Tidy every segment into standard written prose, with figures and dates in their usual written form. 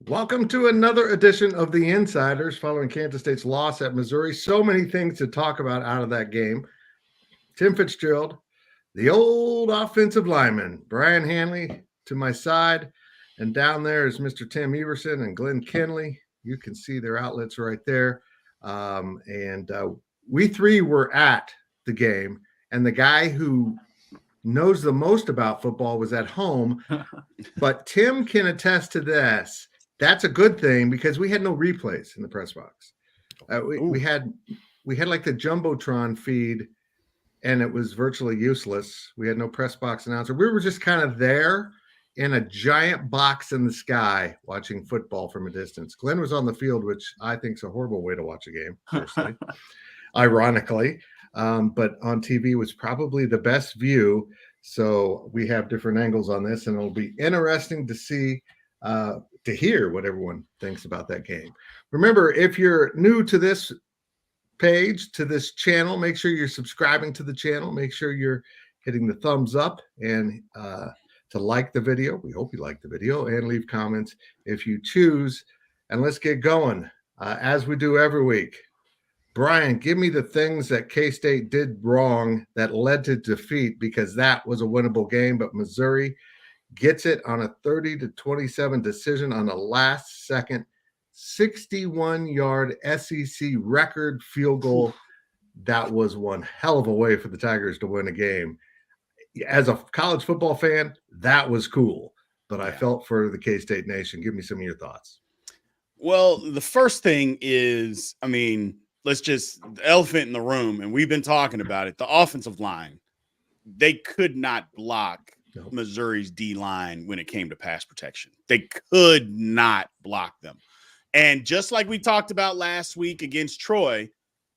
Welcome to another edition of The Insiders following Kansas State's loss at Missouri. So many things to talk about out of that game. Tim Fitzgerald, the old offensive lineman, Brian Hanley to my side, and down there is Mr. Tim Everson and Glenn Kenley. You can see their outlets right there. We three were at the game, and the guy who knows the most about football was at home, but Tim can attest to this. That's a good thing because we had no replays in the press box. We had like the Jumbotron feed, and it was virtually useless. We had no press box announcer. We were just kind of there in a giant box in the sky watching football from a distance. Glenn was on the field, which I think is a horrible way to watch a game, personally, ironically. But on TV was probably the best view. So we have different angles on this, and it'll be interesting to see to hear what everyone thinks about that game. Remember, if you're new to this page, to this channel, make sure you're subscribing to the channel. Make sure you're hitting the thumbs up and to like the video. We hope you like the video, and leave comments if you choose. And let's get going as we do every week. Brian, give me the things that K-State did wrong that led to defeat, because that was a winnable game, but Missouri gets it on a 30-27 decision on the last second 61-yard SEC record field goal. That was one hell of a way for the Tigers to win a game. As a college football fan, that was cool, but I felt for the K-State Nation. Give me some of your thoughts. Well, the first thing is, the elephant in the room, and we've been talking about it, the offensive line. They could not block Missouri's D-line when it came to pass protection. They could not block them. And just like we talked about last week against Troy,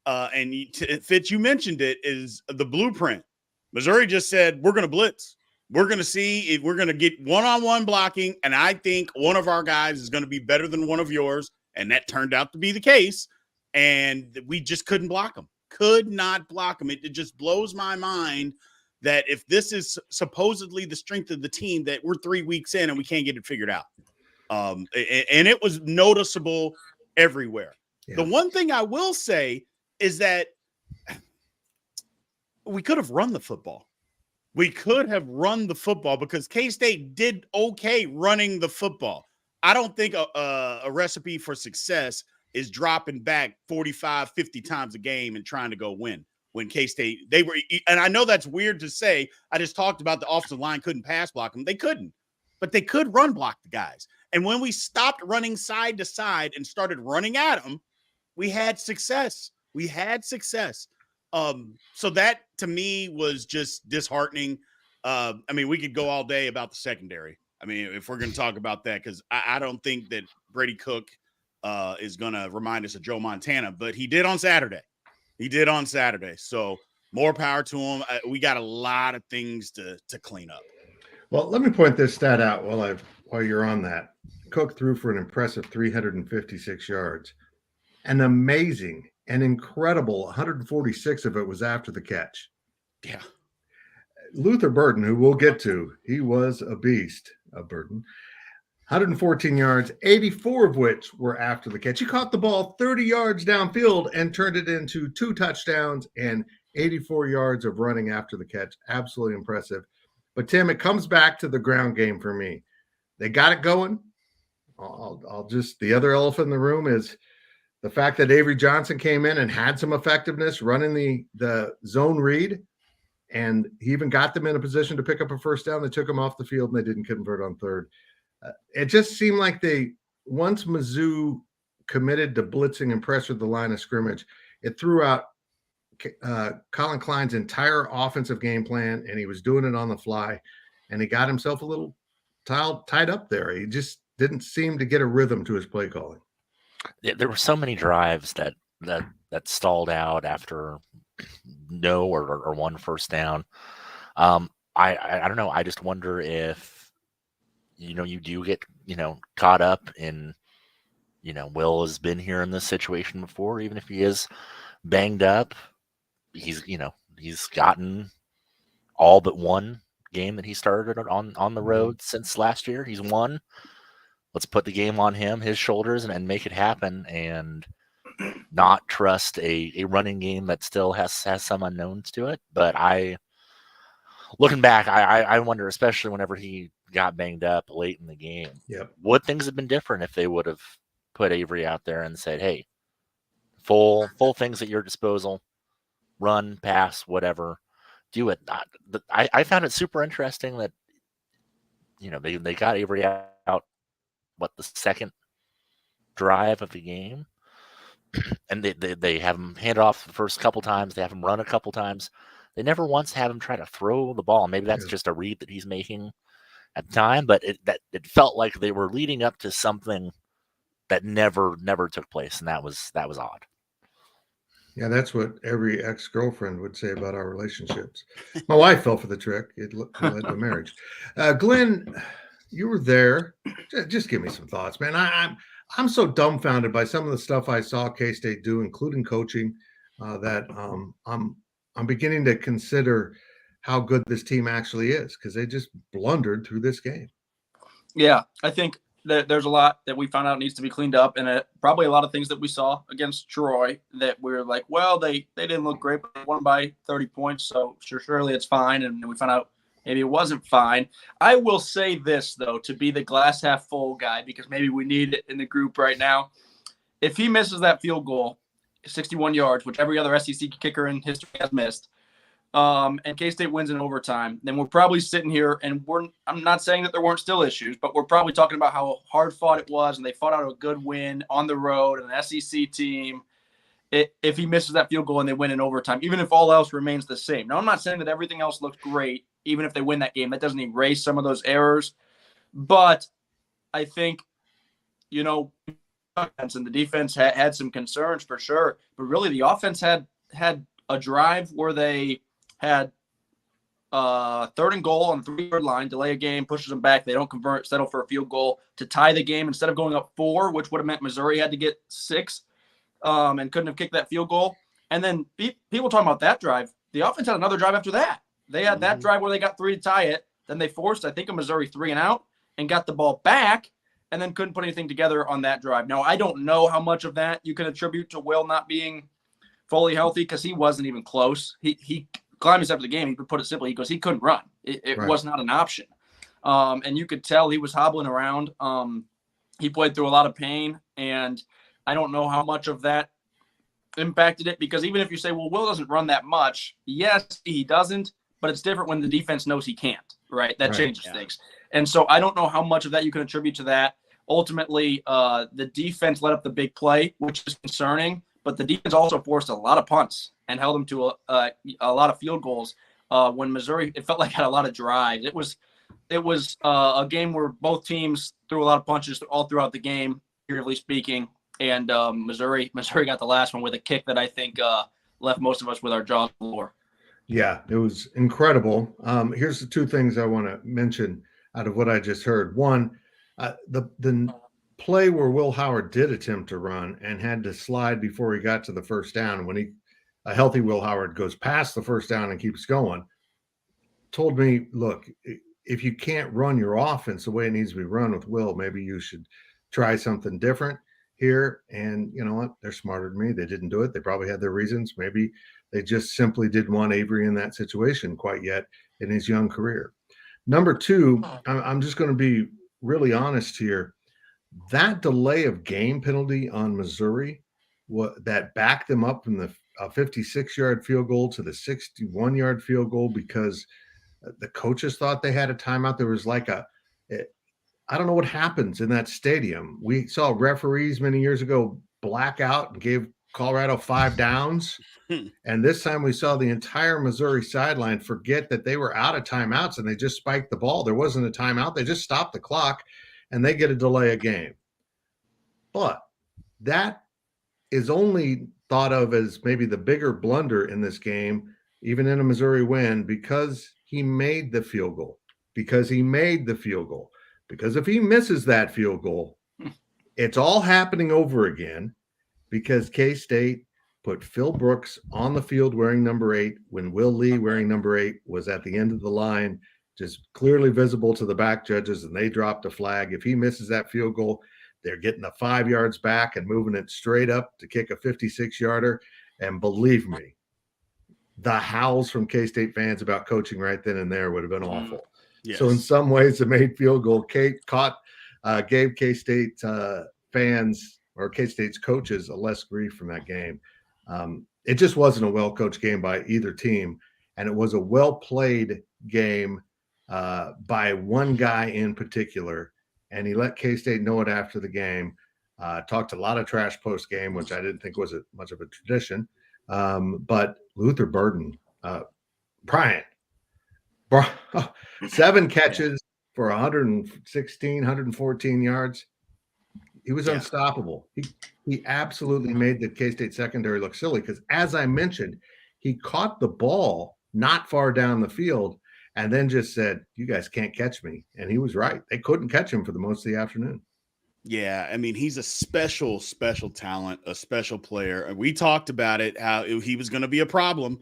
Fitz, you mentioned it, is the blueprint. Missouri just said, we're going to blitz. We're going to see if we're going to get one-on-one blocking, and I think one of our guys is going to be better than one of yours, and that turned out to be the case, and we just couldn't block them. Could not block them. It just blows my mind that if this is supposedly the strength of the team, that we're 3 weeks in and we can't get it figured out. And it was noticeable everywhere. Yeah. The one thing I will say is that we could have run the football. We could have run the football because K-State did okay running the football. I don't think a recipe for success is dropping back 45, 50 times a game and trying to go win. When K-State, and I know that's weird to say. I just talked about the offensive line couldn't pass block them. They couldn't, but they could run block the guys. And when we stopped running side to side and started running at them, we had success. So that to me was just disheartening. We could go all day about the secondary. If we're going to talk about that, because I don't think that Brady Cook is going to remind us of Joe Montana, but he did on Saturday. So more power to him. We got a lot of things to clean up. Well, let me point this stat out while you're on that. Cook threw for an impressive 356 yards. An amazing and incredible 146 of it was after the catch. Yeah. Luther Burden, who we'll get to, he was a beast of Burden. 114 yards, 84 of which were after the catch. He caught the ball 30 yards downfield and turned it into 2 touchdowns and 84 yards of running after the catch. Absolutely impressive. But, Tim, it comes back to the ground game for me. They got it going. The other elephant in the room is the fact that Avery Johnson came in and had some effectiveness running the zone read, and he even got them in a position to pick up a first down. They took them off the field, and they didn't convert on third. It just seemed like once Mizzou committed to blitzing and pressured the line of scrimmage, it threw out Colin Klein's entire offensive game plan, and he was doing it on the fly, and he got himself a little tied up there. He just didn't seem to get a rhythm to his play calling. There were so many drives that stalled out after no or one first down. I don't know. I just wonder if, you do get, caught up in, Will has been here in this situation before, even if he is banged up. He's gotten all but one game that he started on the road since last year. He's won. let's put the game on him, his shoulders, and make it happen, and not trust a running game that still has some unknowns to it. But looking back, I wonder, especially whenever he got banged up late in the game, would things have been different if they would have put Avery out there and said, hey, full things at your disposal, run, pass, whatever, do it. I found it super interesting that, they got Avery out, the second drive of the game, and they have him hand off the first couple times. They have him run a couple times. They never once have him try to throw the ball. Maybe that's just a read that he's making at the time, but it felt like they were leading up to something that never took place, and that was odd. Yeah, that's what every ex-girlfriend would say about our relationships. My wife fell for the trick. It led to marriage. Glenn, you were there. Just give me some thoughts, man. I'm so dumbfounded by some of the stuff I saw K-State do, including coaching, that I'm beginning to consider how good this team actually is, because they just blundered through this game. Yeah, I think that there's a lot that we found out needs to be cleaned up, and probably a lot of things that we saw against Troy that we were like, well, they didn't look great, but they won by 30 points, so surely it's fine. And we found out maybe it wasn't fine. I will say this, though, to be the glass half full guy, because maybe we need it in the group right now. If he misses that field goal, 61 yards, which every other SEC kicker in history has missed, and K-State wins in overtime, then we're probably sitting here, and I'm not saying that there weren't still issues, but we're probably talking about how hard fought it was, and they fought out a good win on the road, and an SEC team. If he misses that field goal and they win in overtime, even if all else remains the same. Now, I'm not saying that everything else looks great, even if they win that game. That doesn't erase some of those errors. But I think, and the defense had some concerns for sure. But really, the offense had a drive where they had 3rd and goal on the 3-yard line, delay a game, pushes them back. They don't convert, settle for a field goal to tie the game instead of going up 4, which would have meant Missouri had to get 6. And couldn't have kicked that field goal. And then people talking about that drive, the offense had another drive after that. They had that drive where they got 3 to tie it. Then they forced, I think, a Missouri 3 and out and got the ball back and then couldn't put anything together on that drive. Now, I don't know how much of that you can attribute to Will not being fully healthy, because he wasn't even close. He climbed us after the game. He put it simply, he goes, he couldn't run. It was not an option. And you could tell he was hobbling around. He played through a lot of pain, and I don't know how much of that impacted it, because even if you say, well, Will doesn't run that much, yes, he doesn't, but it's different when the defense knows he can't, right? That changes things. And so I don't know how much of that you can attribute to that. Ultimately, the defense let up the big play, which is concerning, but the defense also forced a lot of punts and held them to a lot of field goals. When Missouri, it felt like had a lot of drives. It was a game where both teams threw a lot of punches all throughout the game, figuratively speaking. And Missouri got the last one with a kick that I think left most of us with our jaws on the floor. Yeah, it was incredible. Here's the 2 things I want to mention out of what I just heard. One, the play where Will Howard did attempt to run and had to slide before he got to the first down. When a healthy Will Howard goes past the first down and keeps going, told me, look, if you can't run your offense the way it needs to be run with Will, maybe you should try something different here. And you know what? They're smarter than me. They didn't do it. They probably had their reasons. Maybe they just simply didn't want Avery in that situation quite yet in his young career. Number 2, I'm just going to be really honest here. That delay of game penalty on Missouri, that backed them up from the 56-yard field goal to the 61-yard field goal, because the coaches thought they had a timeout. There was like I don't know what happens in that stadium. We saw referees many years ago black out and gave Colorado 5 downs. And this time we saw the entire Missouri sideline forget that they were out of timeouts, and they just spiked the ball. There wasn't a timeout. They just stopped the clock, and they get a delay of game. But that is only thought of as maybe the bigger blunder in this game, even in a Missouri win, because he made the field goal. Because if he misses that field goal, it's all happening over again, because K-State put Phil Brooks on the field wearing number 8 when Will Lee wearing number 8 was at the end of the line just clearly visible to the back judges, and they dropped a flag. If he misses that field goal, they're getting the 5 yards back and moving it straight up to kick a 56-yarder. And believe me, the howls from K-State fans about coaching right then and there would have been awful. Yes. So in some ways, the made field goal gave K-State fans or K-State's coaches a less grief from that game. It just wasn't a well-coached game by either team, and it was a well-played game by one guy in particular, and he let K-State know it after the game. Talked a lot of trash post-game, which I didn't think was much of a tradition. But Luther Burden, Bryant, 7 catches for 116, 114 yards. He was unstoppable. He absolutely made the K-State secondary look silly because, as I mentioned, he caught the ball not far down the field and then just said, "You guys can't catch me." And he was right. They couldn't catch him for the most of the afternoon. Yeah, I mean, he's a special talent, a special player. And we talked about it, how he was going to be a problem,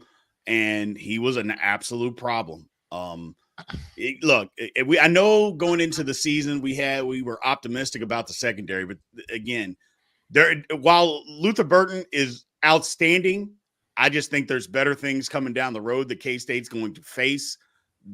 and he was an absolute problem. I know going into the season we were optimistic about the secondary, but again, while Luther Burton is outstanding, I just think there's better things coming down the road that K-State's going to face.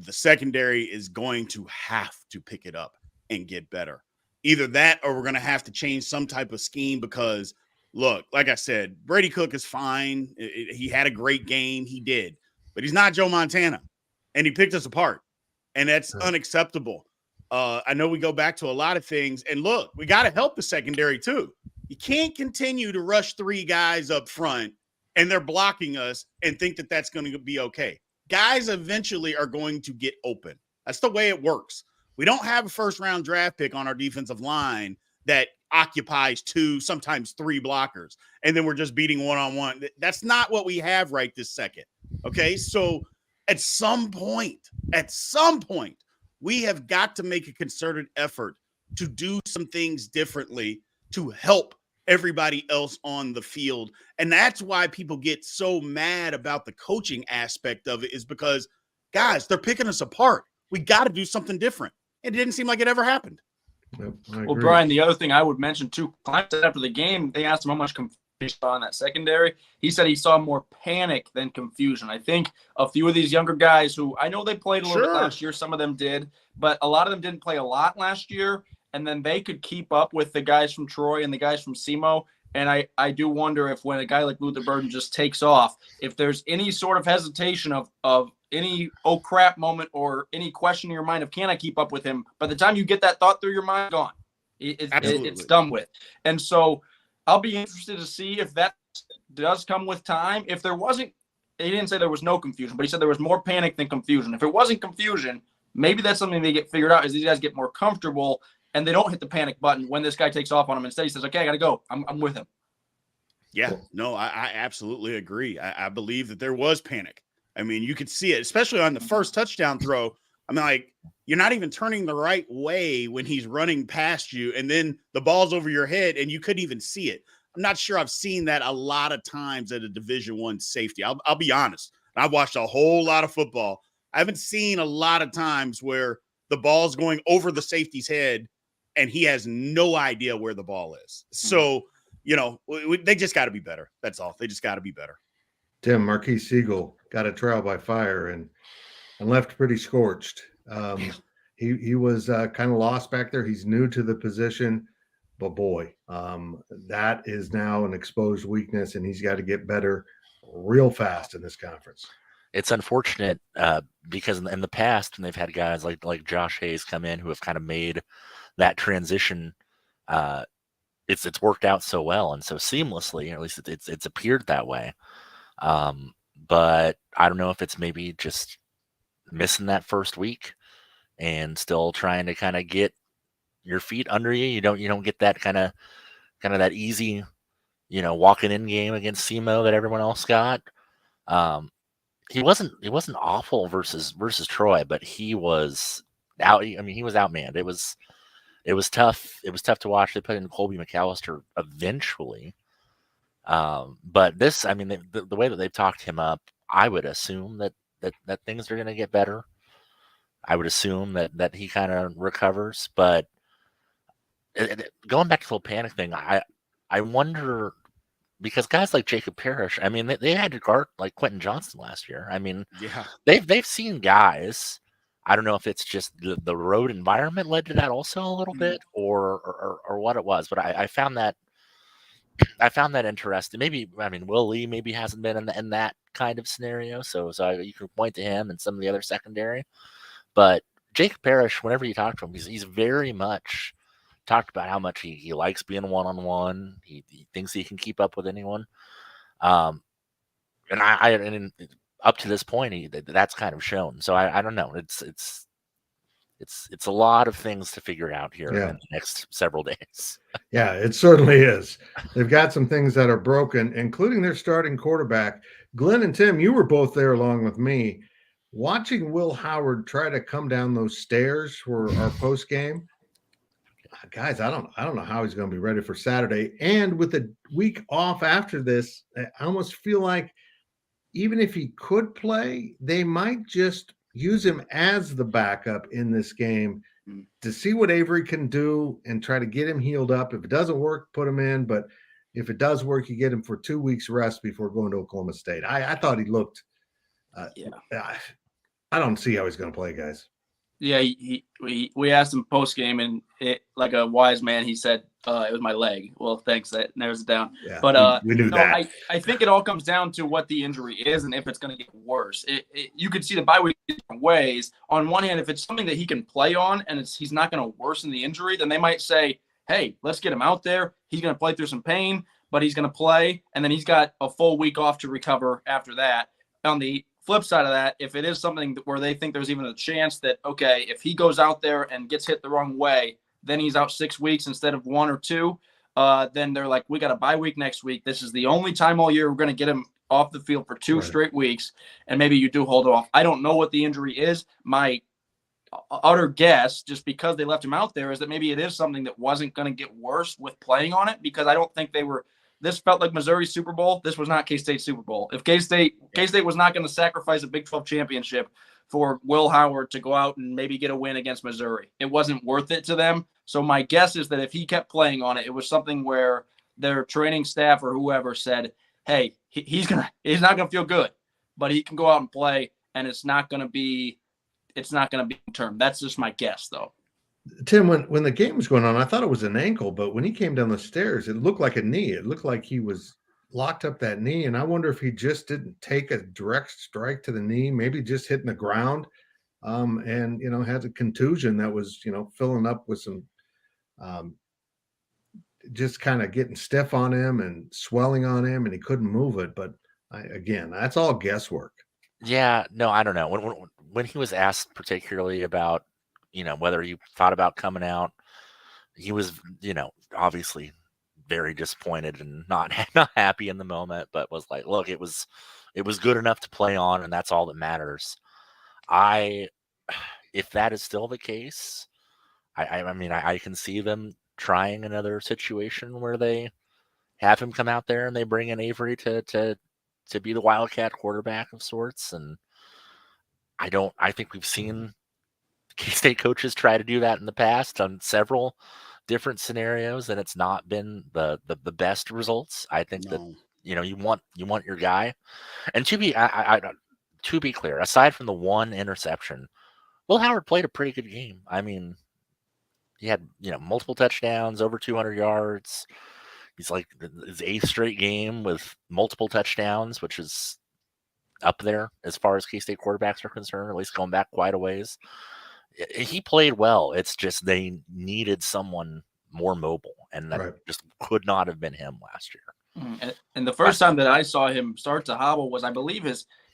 The secondary is going to have to pick it up and get better. Either that or we're going to have to change some type of scheme because, look, like I said, Brady Cook is fine. He had a great game. He did. But he's not Joe Montana, and he picked us apart, and that's unacceptable. I know we go back to a lot of things, and look, we got to help the secondary too. You can't continue to rush 3 guys up front, and they're blocking us and think that that's going to be okay. Guys eventually are going to get open. That's the way it works. We don't have a first-round draft pick on our defensive line that occupies 2, sometimes 3 blockers, and then we're just beating one-on-one. That's not what we have right this second, okay? So at some point, we have got to make a concerted effort to do some things differently to help everybody else on the field. And that's why people get so mad about the coaching aspect of it, is because, guys, they're picking us apart. We got to do something different. It didn't seem like it ever happened. Yep, well, Brian, the other thing I would mention too, after the game, they asked him how much confusion he saw in that secondary. He said he saw more panic than confusion. I think a few of these younger guys who I know they played a little bit last year, some of them did, but a lot of them didn't play a lot last year, and then they could keep up with the guys from Troy and the guys from SEMO. And I do wonder if when a guy like Luther Burden just takes off, if there's any sort of hesitation of any oh crap moment or any question in your mind of can I keep up with him, by the time you get that thought through your mind, gone. It's done with. And so I'll be interested to see if that does come with time. If there wasn't, he didn't say there was no confusion, but he said there was more panic than confusion. If it wasn't confusion, maybe that's something they get figured out, is these guys get more comfortable and they don't hit the panic button when this guy takes off on him. Instead, he says, okay, I got to go. I'm with him. Yeah, no, I absolutely agree. I believe that there was panic. I mean, you could see it, especially on the first touchdown throw. I mean, like, you're not even turning the right way when he's running past you, and then the ball's over your head, and you couldn't even see it. I'm not sure I've seen that a lot of times at a Division I safety. I'll be honest. I've watched a whole lot of football. I haven't seen a lot of times where the ball's going over the safety's head, and he has no idea where the ball is. So, you know, they just got to be better. That's all. They just got to be better. Tim, Marquis Siegel got a trial by fire and left pretty scorched. He was kind of lost back there. He's new to the position, but boy, that is now an exposed weakness, and he's got to get better real fast in this conference. It's unfortunate because in the past, when they've had guys like Josh Hayes come in who have kind of made that transition, it's worked out so well and so seamlessly. Or at least it's appeared that way. But I don't know if it's maybe just missing that first week and still trying to kind of get your feet under you. You don't get that kind of that easy, walking in game against SEMO that everyone else got. He wasn't awful versus Troy, but he was out. I mean, he was outmanned. It was tough. It was tough to watch. They put in Colby McAllister eventually. But this, I mean, the way that they've talked him up, I would assume that things are going to get better. I would assume that he kind of recovers. But going back to the whole panic thing, I wonder, because guys like Jacob Parrish, I mean, they had to guard like Quentin Johnson last year. I mean, Yeah. they've seen guys. I don't know if it's just the road environment led to that also a little bit, or what it was. But I found that interesting. Maybe, I mean, Will Lee maybe hasn't been in that kind of scenario, so you can point to him and some of the other secondary. But Jacob Parrish, whenever you talk to him, he's very much talked about how much he likes being one-on-one. He thinks he can keep up with anyone. And and up to this point, that's kind of shown. So I don't know. It's a lot of things to figure out here in the next several days. Yeah, it certainly is. They've got some things that are broken, including their starting quarterback. Glenn and Tim, you were both there along with me, watching Will Howard try to come down those stairs for our post game. Guys, I don't know how he's going to be ready for Saturday. And with a week off after this, I almost feel like even if he could play, they might just use him as the backup in this game to see what Avery can do and try to get him healed up. If it doesn't work, put him in. But if it does work, you get him for 2 weeks rest before going to Oklahoma State. I thought he looked I don't see how he's going to play, guys. Yeah, we asked him post game, and like a wise man, he said it was my leg. Well, thanks, that narrows it down. Yeah, but we knew that. I think it all comes down to what the injury is and if it's going to get worse. You could see the bye week different ways. On one hand, if it's something that he can play on and he's not going to worsen the injury, then they might say, hey, let's get him out there. He's going to play through some pain, but he's going to play, and then he's got a full week off to recover after that. On the flip side of that, if it is something where they think there's even a chance that, okay, if he goes out there and gets hit the wrong way, then he's out 6 weeks instead of 1 or 2, then they're like, we got a bye week next week. This is the only time all year we're going to get him off the field for 2 straight weeks, and maybe you do hold it off. I don't know what the injury is. My utter guess, just because they left him out there, is that maybe it is something that wasn't going to get worse with playing on it, because I don't think they were – this felt like Missouri's Super Bowl. This was not K-State's Super Bowl. If K-State was not going to sacrifice a Big 12 championship for Will Howard to go out and maybe get a win against Missouri, it wasn't worth it to them. So my guess is that if he kept playing on it, it was something where their training staff or whoever said, hey, he's not going to feel good, but he can go out and play, and it's not going to be term. That's just my guess, though. Tim, when the game was going on, I thought it was an ankle, but when he came down the stairs, it looked like a knee. It looked like he was locked up that knee, and I wonder if he just didn't take a direct strike to the knee, maybe just hitting the ground, and had a contusion that was filling up with some just kind of getting stiff on him and swelling on him, and he couldn't move it. But again, that's all guesswork. Yeah, no, I don't know. When he was asked particularly about whether he thought about coming out, he was, obviously very disappointed and not happy in the moment, but was like, look, it was good enough to play on, and that's all that matters. If that is still the case, I mean, I can see them trying another situation where they have him come out there and they bring in Avery to be the Wildcat quarterback of sorts. And I think we've seen K-State coaches try to do that in the past on several different scenarios, and it's not been the best results. I think that you want your guy. And to be clear, aside from the one interception, Will Howard played a pretty good game. I mean, he had multiple touchdowns, over 200 yards. He's like his 8th straight game with multiple touchdowns, which is up there as far as K-State quarterbacks are concerned, at least going back quite a ways. He played well. It's just they needed someone more mobile, and that just could not have been him last year. And the first time that I saw him start to hobble was, I believe,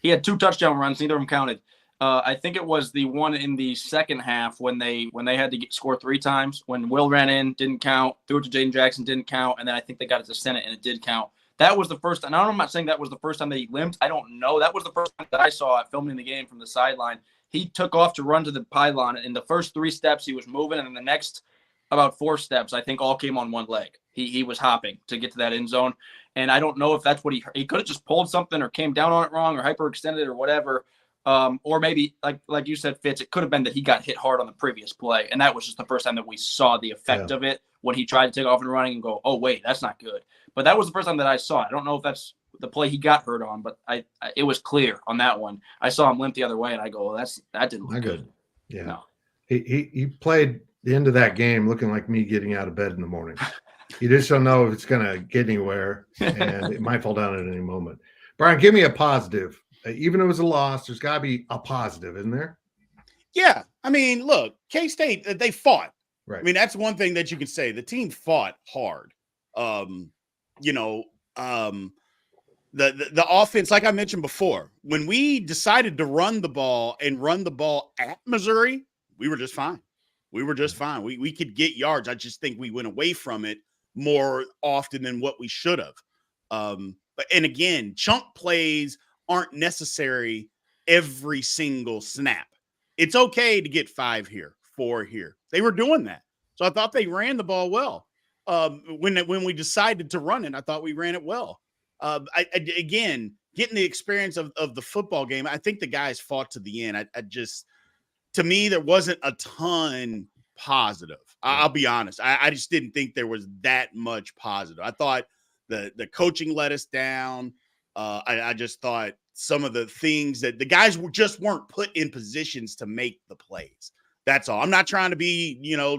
he had 2 touchdown runs, neither of them counted. I think it was the one in the second half when they had to score 3 times. When Will ran in, didn't count. Threw it to Jaden Jackson, didn't count. And then I think they got it to Senate, and it did count. That was the first. And I'm not saying that was the first time that he limped. I don't know. That was the first time that I saw it filming the game from the sideline. He took off to run to the pylon. In the first 3 steps, he was moving. And in the next about 4 steps, I think all came on one leg. He was hopping to get to that end zone. And I don't know if that's what he could have just pulled something or came down on it wrong or hyperextended or whatever. Or maybe, like you said, Fitz, it could have been that he got hit hard on the previous play, and that was just the first time that we saw the effect of it when he tried to take off and running and go, oh, wait, that's not good. But that was the first time that I saw it. I don't know if that's the play he got hurt on, but it was clear on that one. I saw him limp the other way, and I go, well, that didn't look Not good. Yeah. No. He played the end of that game looking like me getting out of bed in the morning. You just don't know if it's going to get anywhere, and it might fall down at any moment. Brian, give me a positive. Even if it was a loss, there's got to be a positive, isn't there? Yeah. I mean, look, K-State, they fought. Right. I mean, that's one thing that you can say. The team fought hard. The offense, like I mentioned before, when we decided to run the ball at Missouri, we were just fine. We could get yards. I just think we went away from it more often than what we should have. And again, chunk plays aren't necessary every single snap. It's okay to get 5 here, 4 here. They were doing that. So I thought they ran the ball well. When we decided to run it, I thought we ran it well. Again, getting the experience of the football game, I think the guys fought to the end. To me, there wasn't a ton positive. I'll be honest. I just didn't think there was that much positive. I thought the coaching let us down. I just thought some of the things that the guys just weren't put in positions to make the plays. That's all. I'm not trying to be,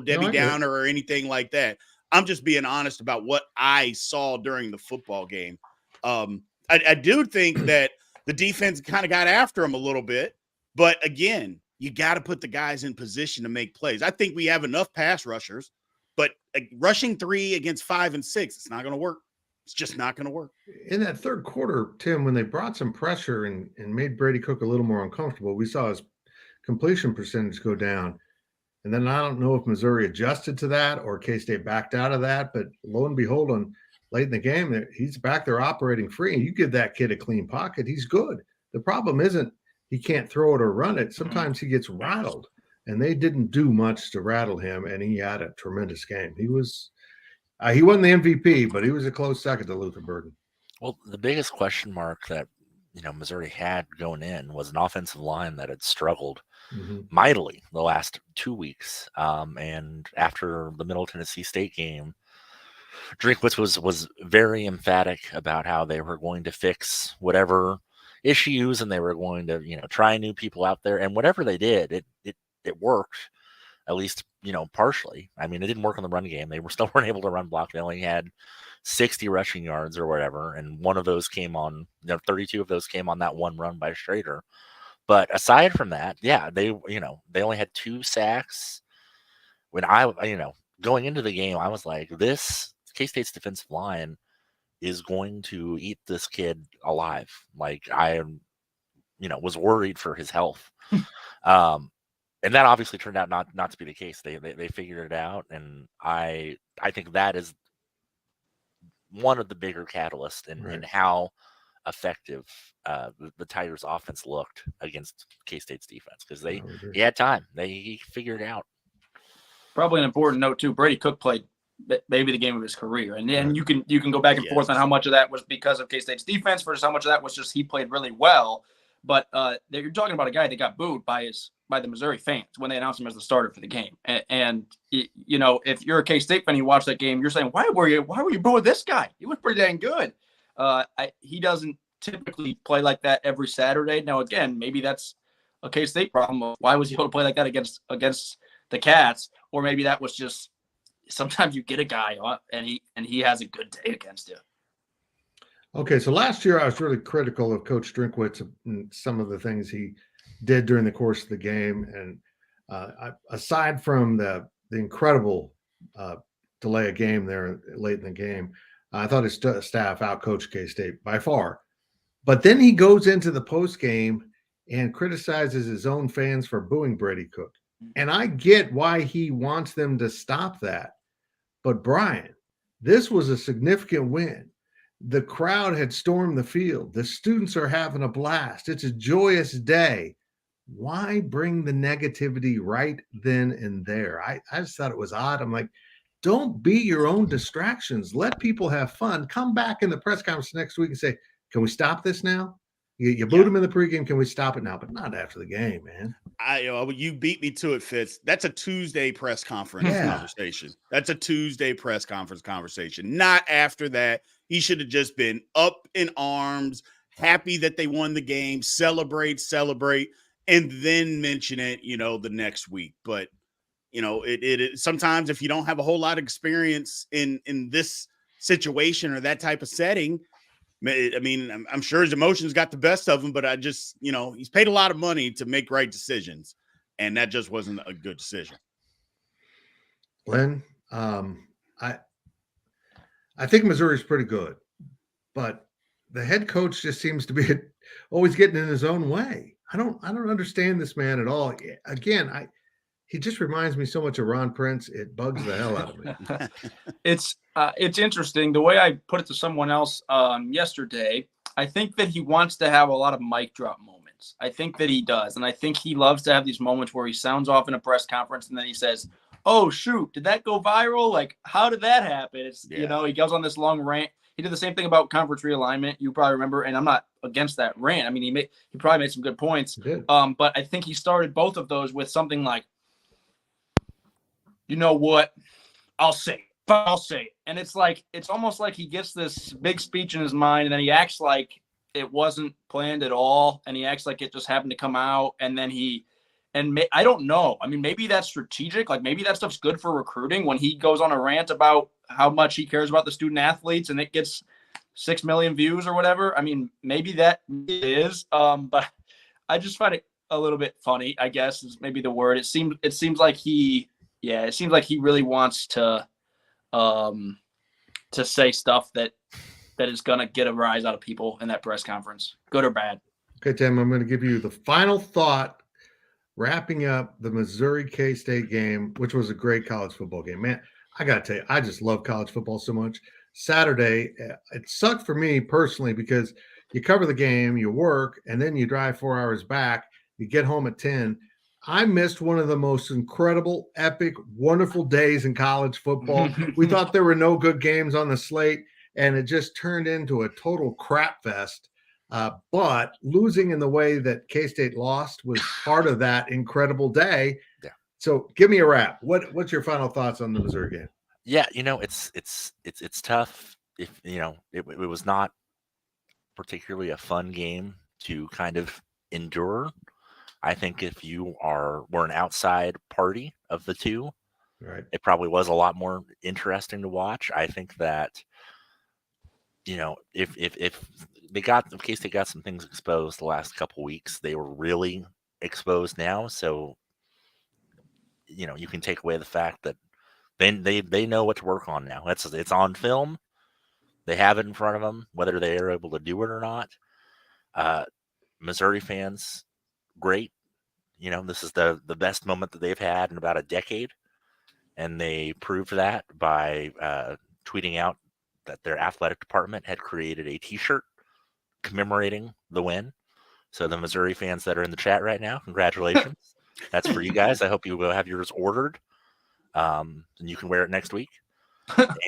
Debbie Downer or anything like that. I'm just being honest about what I saw during the football game. I do think that the defense kind of got after him a little bit, but again, you got to put the guys in position to make plays. I think we have enough pass rushers, but rushing 3 against 5 and 6, it's not going to work. It's just not going to work. In that third quarter, Tim, when they brought some pressure and made Brady Cook a little more uncomfortable, we saw his completion percentage go down. And then I don't know if Missouri adjusted to that or K-State backed out of that, but lo and behold, late in the game, he's back there operating free. And you give that kid a clean pocket, he's good. The problem isn't he can't throw it or run it. Sometimes he gets rattled, and they didn't do much to rattle him, and he had a tremendous game. He wasn't the MVP, but he was a close second to Luther Burden. Well, the biggest question mark that Missouri had going in was an offensive line that had struggled mightily the last 2 weeks. And after the Middle Tennessee State game, Drinkwitz was very emphatic about how they were going to fix whatever issues, and they were going to try new people out there, and whatever they did, it worked, at least partially. I mean, it didn't work on the run game. They still weren't able to run block. They only had 60 rushing yards or whatever, and one of those came on 32 of those came on that one run by Strader. But aside from that, they only had 2 sacks. When going into the game, I was like, this K-State's defensive line is going to eat this kid alive. Like, I was worried for his health. And that obviously turned out not to be the case. They figured it out, and I think that is one of the bigger catalysts in how effective the Tigers offense looked against K-State's defense, because he had time. He figured it out. Probably an important note too. Brady Cook played maybe the game of his career, and then you can go back and forth on how much of that was because of K-State's defense versus how much of that was just he played really well. But you're talking about a guy that got booed by the Missouri fans when they announced him as the starter for the game. And if you're a K-State fan, you watch that game, you're saying, why were you booing this guy? He was pretty dang good. He doesn't typically play like that every Saturday. Now, again, maybe that's a K-State problem. Why was he able to play like that against the Cats? Or maybe that was just sometimes you get a guy and he has a good day against you. Okay, so last year I was really critical of Coach Drinkwitz and some of the things he did during the course of the game. And aside from the incredible delay of game there late in the game, I thought his staff outcoached K-State by far. But then he goes into the postgame and criticizes his own fans for booing Brady Cook. And I get why he wants them to stop that. But Brian, this was a significant win. The crowd had stormed the field. The students are having a blast. It's a joyous day. Why bring the negativity right then and there? I just thought it was odd. I'm like, don't be your own distractions. Let people have fun. Come back in the press conference next week and say, can we stop this now? You booed him in the pregame. Can we stop it now? But not after the game, man. You beat me to it, Fitz. That's a Tuesday press conference conversation. That's a Tuesday press conference conversation. Not after that. He should have just been up in arms, happy that they won the game, celebrate, and then mention it, the next week. But it sometimes if you don't have a whole lot of experience in this situation or that type of setting, I mean, I'm sure his emotions got the best of him, but I just, he's paid a lot of money to make right decisions, and that just wasn't a good decision. Glenn, I think Missouri's pretty good, but the head coach just seems to be always getting in his own way. I don't understand this man at all. Again, he just reminds me so much of Ron Prince. It bugs the hell out of me. It's interesting. The way I put it to someone else yesterday, I think that he wants to have a lot of mic drop moments. I think that he does. And I think he loves to have these moments where he sounds off in a press conference and then he says, oh, shoot, did that go viral? Like, how did that happen? He goes on this long rant. He did the same thing about conference realignment. You probably remember, and I'm not against that rant. I mean, he probably made some good points. But I think he started both of those with something like, you know what? I'll say it. And it's almost like he gets this big speech in his mind and then he acts like it wasn't planned at all. And he acts like it just happened to come out. And then I don't know. I mean, maybe that's strategic. Like maybe that stuff's good for recruiting when he goes on a rant about how much he cares about the student athletes and it gets 6 million views or whatever. I mean, maybe that is, but I just find it a little bit funny, I guess is maybe the word. It seems like he really wants to say stuff that is going to get a rise out of people in that press conference, good or bad. Okay, Tim, I'm going to give you the final thought, wrapping up the Missouri K-State game, which was a great college football game. Man, I got to tell you, I just love college football so much. Saturday, it sucked for me personally because you cover the game, you work, and then you drive 4 hours back. You get home at 10. I missed one of the most incredible, epic, wonderful days in college football. We thought there were no good games on the slate, and it just turned into a total crap fest. But losing in the way that K-State lost was part of that incredible day. Yeah. So give me a wrap. What's your final thoughts on the Missouri game? Yeah, it's tough. If it was not particularly a fun game to kind of endure. I think if you were an outside party of the two, right, it probably was a lot more interesting to watch. I think that if K-State got some things exposed the last couple weeks, they were really exposed now. So you can take away the fact that they know what to work on now. It's on film. They have it in front of them, whether they are able to do it or not. Missouri fans, great. This is the best moment that they've had in about a decade. And they proved that by tweeting out that their athletic department had created a T-shirt commemorating the win. So the Missouri fans that are in the chat right now, congratulations. That's for you guys. I hope you will have yours ordered. And you can wear it next week.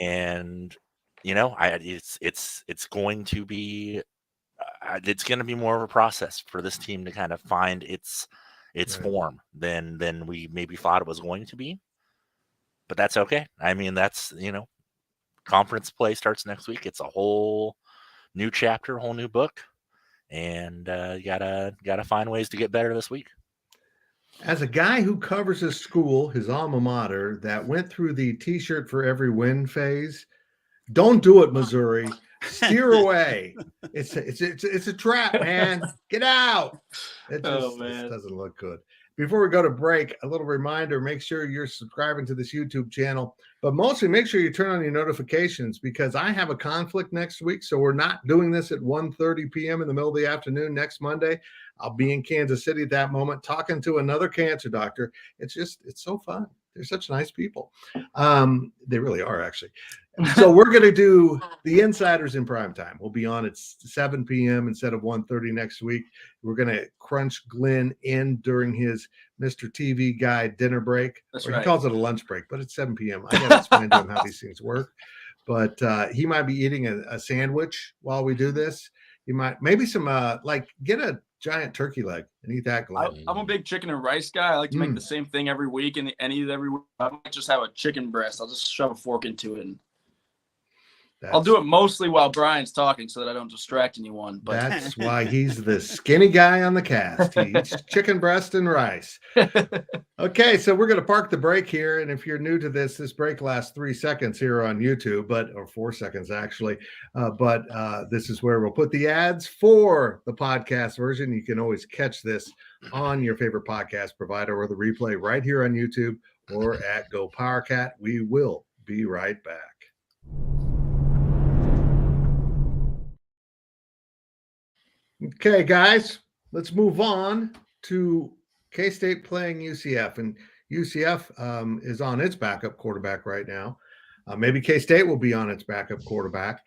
And it's going to be more of a process for this team to kind of find its right form than we maybe thought it was going to be. But that's okay. I mean, that's conference play starts next week. It's a whole new chapter, whole new book, and you gotta find ways to get better this week. As a guy who covers his school, his alma mater, that went through the T-shirt for every win phase, don't do it, Missouri. Steer away. It's a trap, man. Get out. It doesn't look good. Before we go to break, a little reminder, make sure you're subscribing to this YouTube channel, but mostly make sure you turn on your notifications because I have a conflict next week. So we're not doing this at 1:30 p.m. in the middle of the afternoon next Monday. I'll be in Kansas City at that moment talking to another cancer doctor. It's so fun. They're such nice people. They really are, actually. So we're going to do the Insiders in prime time. We'll be on at 7 p.m. instead of 1:30 next week. We're going to crunch Glenn in during his Mr. TV Guy dinner break. That's right. He calls it a lunch break, but it's 7 p.m. I got to explain to him how these things work. But he might be eating a sandwich while we do this. you might maybe some like get a giant turkey leg and eat that, Glenn. I'm a big chicken and rice guy. I like to make the same thing every week and eat it every week. I might just have a chicken breast. I'll just shove a fork into it. And I'll do it mostly while Brian's talking so that I don't distract anyone. But that's why he's the skinny guy on the cast. He eats chicken breast and rice. Okay, so we're going to park the break here. And if you're new to this break lasts 3 seconds here on YouTube, or 4 seconds actually. But this is where we'll put the ads for the podcast version. You can always catch this on your favorite podcast provider or the replay right here on YouTube or at Go PowerCat. We will be right back. Okay, guys, let's move on to K-State playing UCF. And UCF is on its backup quarterback right now. Maybe K-State will be on its backup quarterback.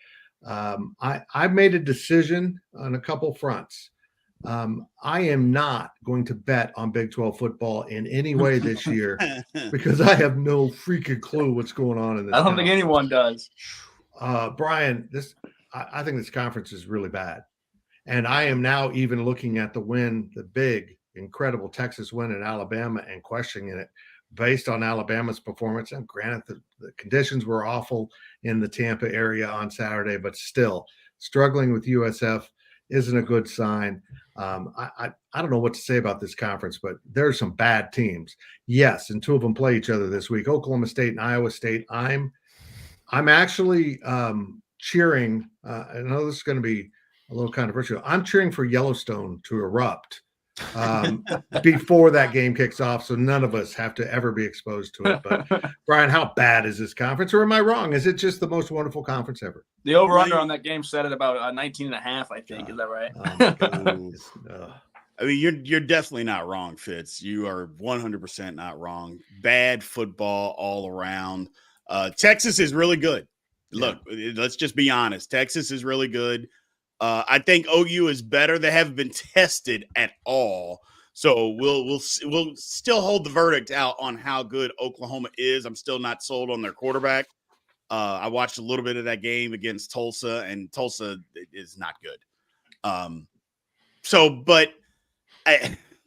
I've made a decision on a couple fronts. I am not going to bet on Big 12 football in any way this year because I have no freaking clue what's going on in this. I don't think anyone does. Brian, I think this conference is really bad. And I am now even looking at the big, incredible Texas win in Alabama and questioning it based on Alabama's performance. And granted, the conditions were awful in the Tampa area on Saturday, but still struggling with USF isn't a good sign. I don't know what to say about this conference, but there's some bad teams. Yes, and two of them play each other this week, Oklahoma State and Iowa State. I'm actually cheering. I know this is going to be a little controversial. I'm cheering for Yellowstone to erupt before that game kicks off, so none of us have to ever be exposed to it. But Brian, how bad is this conference, or am I wrong? Is it just the most wonderful conference ever? The over-under on that game set at about 19 and a half, I think. Is that right? I mean, you're definitely not wrong, Fitz. You are 100% not wrong. Bad football all around. Texas is really good. Look, let's just be honest. Texas is really good. I think OU is better. They haven't been tested at all, so we'll still hold the verdict out on how good Oklahoma is. I'm still not sold on their quarterback. I watched a little bit of that game against Tulsa, and Tulsa is not good.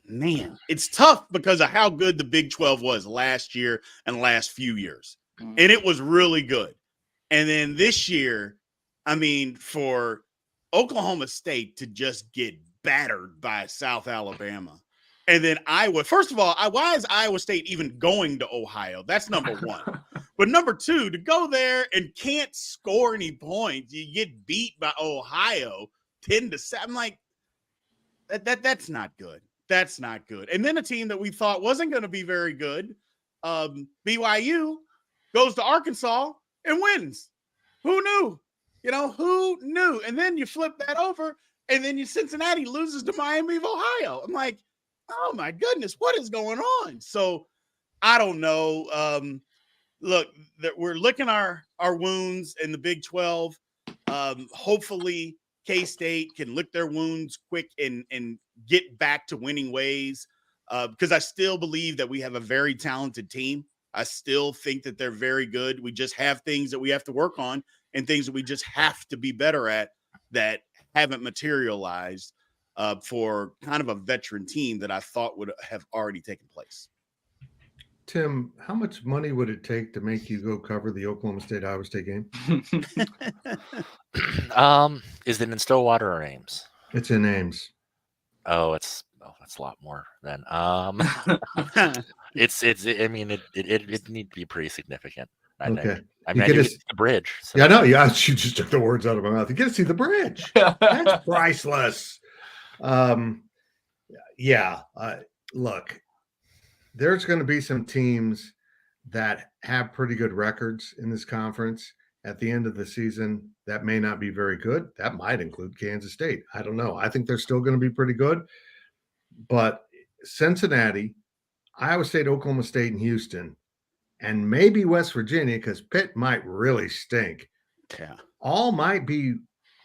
Man, it's tough because of how good the Big 12 was last year and the last few years, and it was really good. And then this year, I mean, for Oklahoma State to just get battered by South Alabama. And then Iowa. First of all, why is Iowa State even going to Ohio? That's number one. But number two, to go there and can't score any points, you get beat by Ohio 10-7. I'm like, that's not good. That's not good. And then a team that we thought wasn't going to be very good, BYU, goes to Arkansas and wins. Who knew? Who knew? And then you flip that over, and then Cincinnati loses to Miami of Ohio. I'm like, oh, my goodness, what is going on? So I don't know. Look, we're licking our wounds in the Big 12. Hopefully K-State can lick their wounds quick and get back to winning ways because I still believe that we have a very talented team. I still think that they're very good. We just have things that we have to work on and things that we just have to be better at that haven't materialized for kind of a veteran team that I thought would have already taken place. Tim, how much money would it take to make you go cover the Oklahoma State-Iowa State game? Is it in Stillwater or Ames? It's in Ames. That's a lot more than it's I mean it need to be pretty significant. I think. I mean, I get to see the bridge. So. Yeah, I know. Yeah, she just took the words out of my mouth. You get to see the bridge. That's priceless. Look, there's going to be some teams that have pretty good records in this conference at the end of the season that may not be very good. That might include Kansas State. I don't know. I think they're still going to be pretty good. But Cincinnati, Iowa State, Oklahoma State, and Houston, and maybe West Virginia, because Pitt might really stink. Yeah. All might be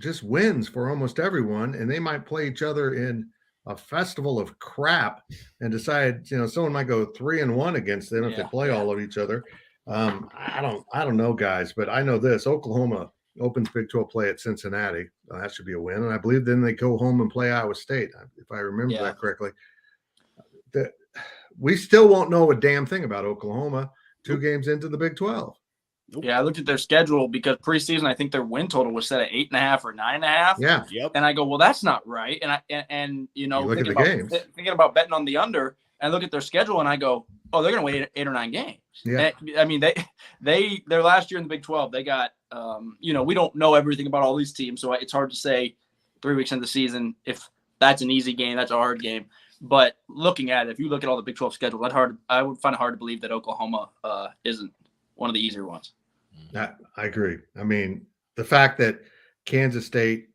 just wins for almost everyone, and they might play each other in a festival of crap and decide, someone might go 3-1 against them if they play all of each other. I don't know, guys, but I know this: Oklahoma opens Big 12 play at Cincinnati. That should be a win. And I believe then they go home and play Iowa State, if I remember that correctly. We still won't know a damn thing about Oklahoma 2 games into the Big 12. Yeah, I looked at their schedule because preseason, I think their win total was set at 8.5 or 9.5. Yeah. Yep. And I go, well, that's not right. And you know, look at the games. Thinking about betting on the under, and look at their schedule, and I go, oh, they're going to win 8 or 9 games. Yeah. And, I mean, their last year in the Big 12, they got, we don't know everything about all these teams, so it's hard to say 3 weeks into the season if that's an easy game, that's a hard game. But looking at it, if you look at all the Big 12 schedules, I would find it hard to believe that Oklahoma isn't one of the easier ones. I agree. I mean, the fact that Kansas State,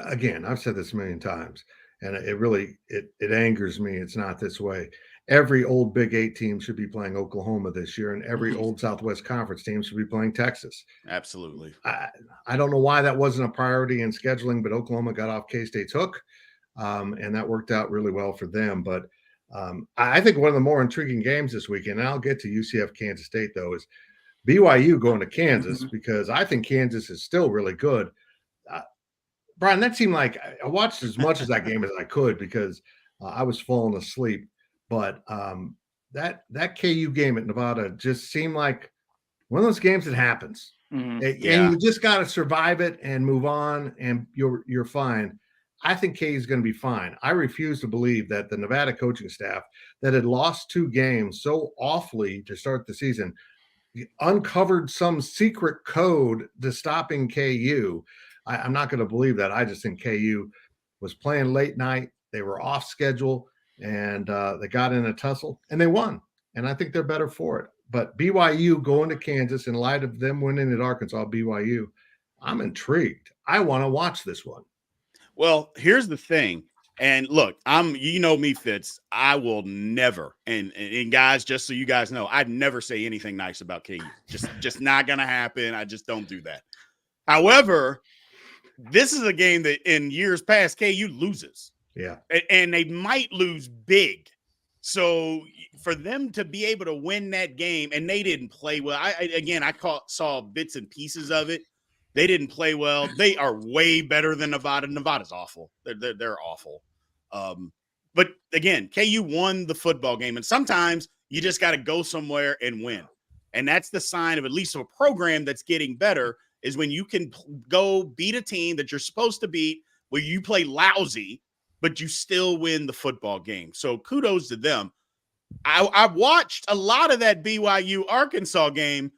again, I've said this a million times, and it really angers me. It's not this way. Every old Big 8 team should be playing Oklahoma this year, and every old Southwest Conference team should be playing Texas. Absolutely. I don't know why that wasn't a priority in scheduling, but Oklahoma got off K-State's hook, and that worked out really well for them. But I think one of the more intriguing games this weekend, and I'll get to UCF Kansas State, though, is BYU going to Kansas, because I think Kansas is still really good. Brian, that seemed like I watched as much of that game as I could because I was falling asleep. But that KU game at Nevada just seemed like one of those games that happens. And you just got to survive it and move on, and you're fine. I think KU is going to be fine. I refuse to believe that the Nevada coaching staff that had lost 2 games so awfully to start the season uncovered some secret code to stopping KU. I'm not going to believe that. I just think KU was playing late night. They were off schedule, and they got in a tussle, and they won. And I think they're better for it. But BYU going to Kansas in light of them winning at Arkansas, BYU, I'm intrigued. I want to watch this one. Well, here's the thing. And look, me, Fitz, I will never, and guys, just so you guys know, I'd never say anything nice about KU. Just not going to happen. I just don't do that. However, this is a game that in years past, KU loses. Yeah. And they might lose big. So for them to be able to win that game, and they didn't play well. I saw bits and pieces of it. They didn't play well. They are way better than Nevada. Nevada's awful. They're awful. But again, KU won the football game, and sometimes you just got to go somewhere and win. And that's the sign of at least a program that's getting better, is when you can go beat a team that you're supposed to beat, where you play lousy, but you still win the football game. So kudos to them. I watched a lot of that BYU Arkansas game.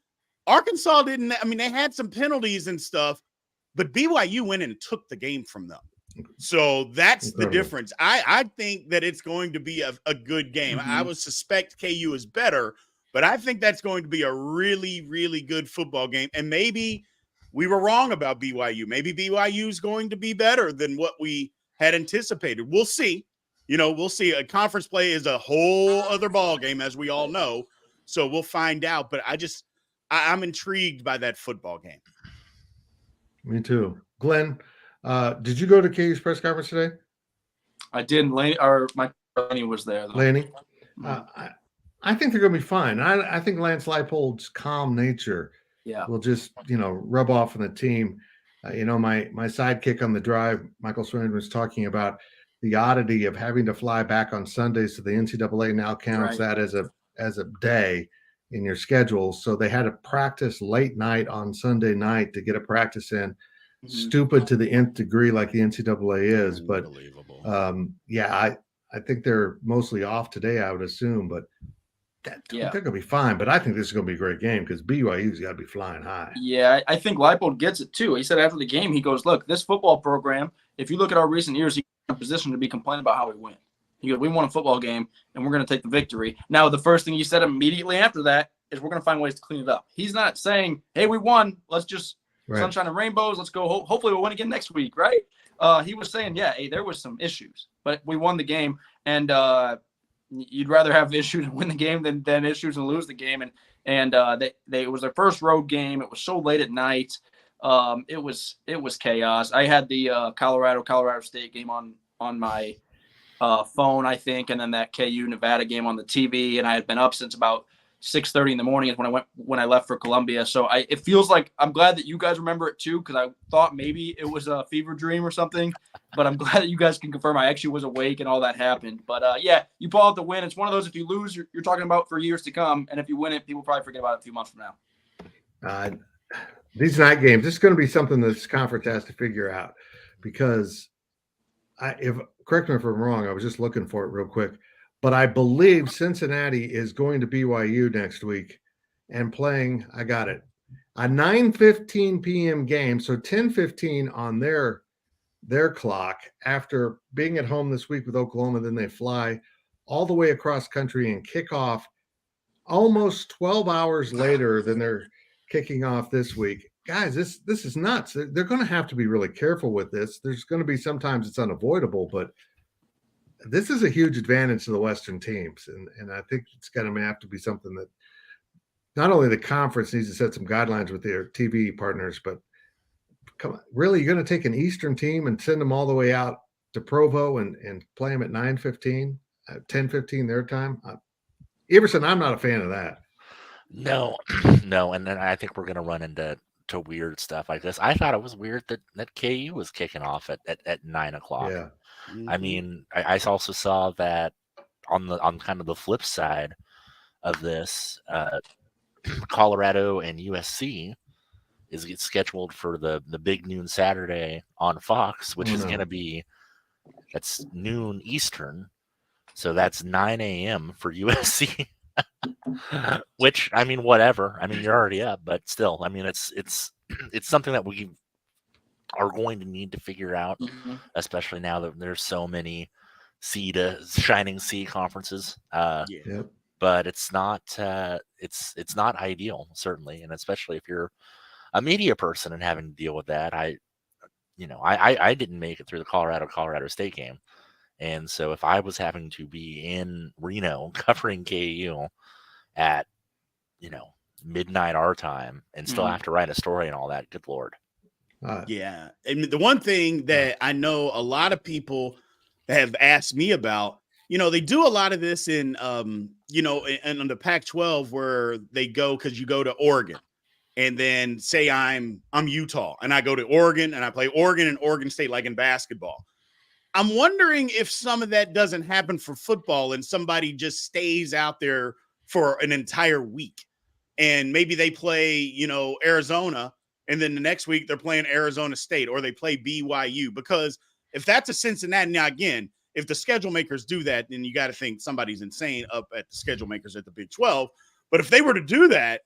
Arkansas didn't, they had some penalties and stuff, but BYU went and took the game from them. So that's the difference. I think that it's going to be a good game. I would suspect KU is better, but I think that's going to be a really, really good football game. And maybe we were wrong about BYU. Maybe BYU is going to be better than what we had anticipated. We'll see. We'll see. A conference play is a whole other ball game, as we all know. So we'll find out. But I'm intrigued by that football game. Me too. Glenn, did you go to KU's press conference today? I didn't. My Laney was there, though. Laney? I think they're going to be fine. I think Lance Leipold's calm nature will just, rub off on the team. My sidekick on the drive, Michael Swindon, was talking about the oddity of having to fly back on Sundays, so the NCAA now counts that as a day in your schedule. So they had to practice late night on Sunday night to get a practice in. Stupid to the nth degree, like the NCAA is. But I think they're mostly off today, I would assume. But they're going to be fine. But I think this is going to be a great game because BYU's got to be flying high. Yeah, I think Leipold gets it too. He said after the game, he goes, look, this football program, if you look at our recent years, he's in a position to be complaining about how we win. He goes, we won a football game, and we're going to take the victory. Now, the first thing he said immediately after that is we're going to find ways to clean it up. He's not saying, hey, we won. Let's just sunshine and rainbows. Let's go. Hopefully we'll win again next week, right? He was saying, hey, there was some issues, but we won the game. And you'd rather have issues and win the game than issues and lose the game. And it was their first road game. It was so late at night. It was chaos. I had the Colorado State game on my phone, I think, and then that KU Nevada game on the TV. And I had been up since about 6:30 in the morning is when I left for Columbia. So it feels like I'm glad that you guys remember it too, because I thought maybe it was a fever dream or something. But I'm glad that you guys can confirm I actually was awake and all that happened. But yeah, you pull out the win. It's one of those, if you lose, you're talking about for years to come, and if you win it, people probably forget about it a few months from now. These night games, this is going to be something this conference has to figure out, because correct me if I'm wrong, I was just looking for it real quick, but I believe Cincinnati is going to BYU next week and playing, I got it, a 9:15 p.m. game, so 10:15 on their clock, after being at home this week with Oklahoma. Then they fly all the way across country and kick off almost 12 hours later than they're kicking off this week. Guys, this is nuts. They're going to have to be really careful with this. There's going to be sometimes it's unavoidable, but this is a huge advantage to the Western teams. And I think it's going to have to be something that not only the conference needs to set some guidelines with their TV partners, but come on, really, you're going to take an Eastern team and send them all the way out to Provo and play them at 9:15, 10:15 their time? Everson, I'm not a fan of that. No, no, and then I think we're gonna run into weird stuff like this. I thought it was weird that KU was kicking off at 9 o'clock. Yeah. I mean, I also saw that on kind of the flip side of this, Colorado and USC is scheduled for the big noon Saturday on Fox, which is going to be, that's noon Eastern, so that's 9 a.m. for USC. Which, I mean, whatever. I mean, you're already up, but still, I mean, it's something that we are going to need to figure out, especially now that there's so many shining sea conferences. But it's not it's not ideal, certainly, and especially if you're a media person and having to deal with that. I didn't make it through the Colorado State game, and so if I was having to be in Reno covering KU at midnight our time and still have to write a story and all that, good Lord. Yeah. And the one thing that I know a lot of people have asked me about, they do a lot of this in, and on the Pac-12 where they go, because you go to Oregon and then say I'm Utah and I go to Oregon and I play Oregon and Oregon State, like in basketball. I'm wondering if some of that doesn't happen for football and somebody just stays out there for an entire week. And maybe they play, Arizona, and then the next week they're playing Arizona State, or they play BYU. Because if that's a Cincinnati, now again, if the schedule makers do that, then you got to think somebody's insane up at the schedule makers at the Big 12. But if they were to do that,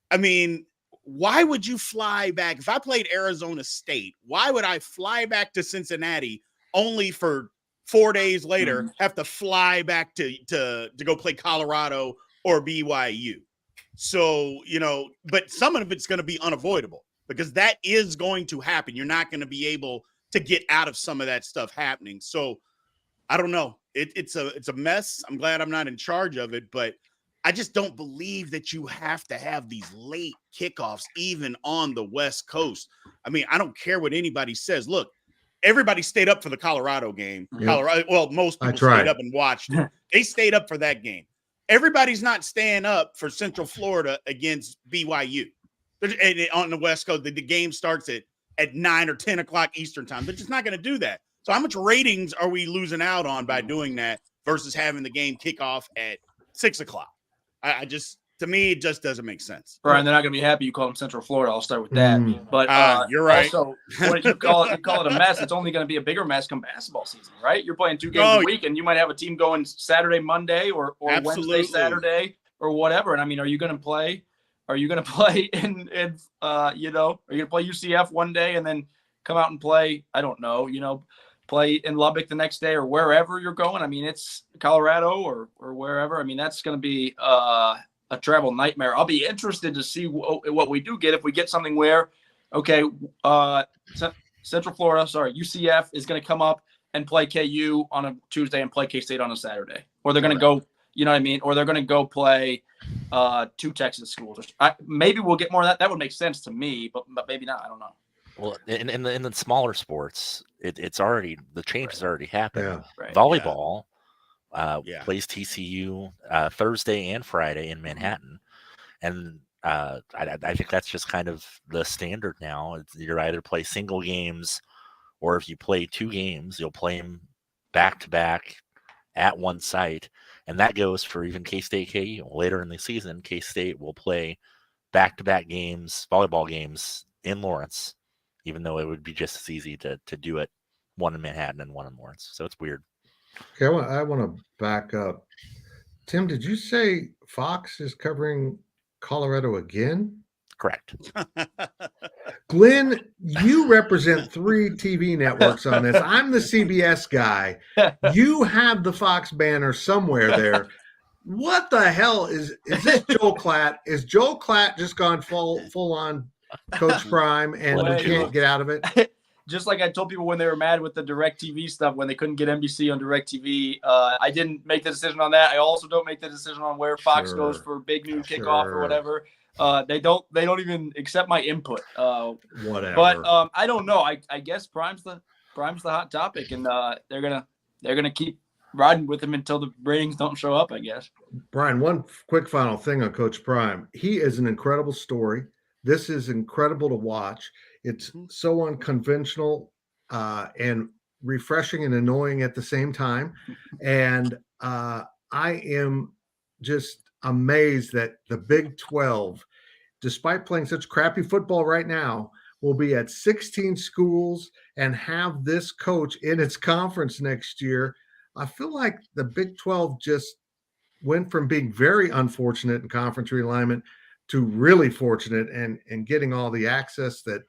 I mean, why would you fly back? If I played Arizona State, why would I fly back to Cincinnati only for 4 days later have to fly back to go play Colorado or BYU? So, but some of it's going to be unavoidable, because that is going to happen. You're not going to be able to get out of some of that stuff happening. So I don't know. It's a mess. I'm glad I'm not in charge of it, but I just don't believe that you have to have these late kickoffs, even on the West Coast. I mean, I don't care what anybody says. Look, everybody stayed up for the Colorado game. Yep. Most people stayed up and watched it. They stayed up for that game. Everybody's not staying up for Central Florida against BYU. On the West Coast, the game starts at 9 or 10 o'clock Eastern time. They're just not going to do that. So how much ratings are we losing out on by doing that versus having the game kick off at 6 o'clock? To me, it just doesn't make sense. Brian, they're not going to be happy you call them Central Florida. I'll start with that. But you're right. Also, what you call it a mess. It's only going to be a bigger mess come basketball season, right? You're playing 2 games a week, and you might have a team going Saturday, Monday, or Wednesday, Saturday, or whatever. And I mean, are you going to play? Are you going to play are you going to play UCF one day and then come out and play? I don't know. Play in Lubbock the next day or wherever you're going. I mean, it's Colorado or wherever. I mean, that's going to be a travel nightmare. I'll be interested to see what we do get. If we get something where, Central Florida, UCF is going to come up and play KU on a Tuesday and play K-State on a Saturday. Or they're going to go, you know what I mean? Or they're going to go play 2 Texas schools. Maybe we'll get more of that. That would make sense to me, but maybe not. I don't know. Well, in the smaller sports, it's already, the change has already happened. Yeah. Right. Volleyball, Yeah. plays TCU Thursday and Friday in Manhattan. And I think that's just kind of the standard now. You're either play single games, or if you play 2 games, you'll play them back to back at one site. And that goes for even K-State KU. Later in the season, K-State will play back to back games, volleyball games in Lawrence, even though it would be just as easy to do it, one in Manhattan and one in Lawrence. So it's weird. Okay, I want to back up. Tim, did you say Fox is covering Colorado again? Correct. Glenn, you represent 3 TV networks on this. I'm the CBS guy. You have the Fox banner somewhere there. What the hell is this Joel Klatt? Is Joel Klatt just gone full on Coach Prime and we can't get out of it? Just like I told people when they were mad with the DirecTV stuff, when they couldn't get NBC on DirecTV, I didn't make the decision on that. I also don't make the decision on where Fox goes for big noon kickoff or whatever. They don't even accept my input. Whatever. But I don't know. I guess Prime's the hot topic, and they're gonna keep riding with him until the ratings don't show up, I guess. Brian, one quick final thing on Coach Prime. He is an incredible story. This is incredible to watch. It's so unconventional and refreshing and annoying at the same time. And I am just amazed that the Big 12, despite playing such crappy football right now, will be at 16 schools and have this coach in its conference next year. I feel like the Big 12 just went from being very unfortunate in conference realignment to really fortunate and getting all the access that,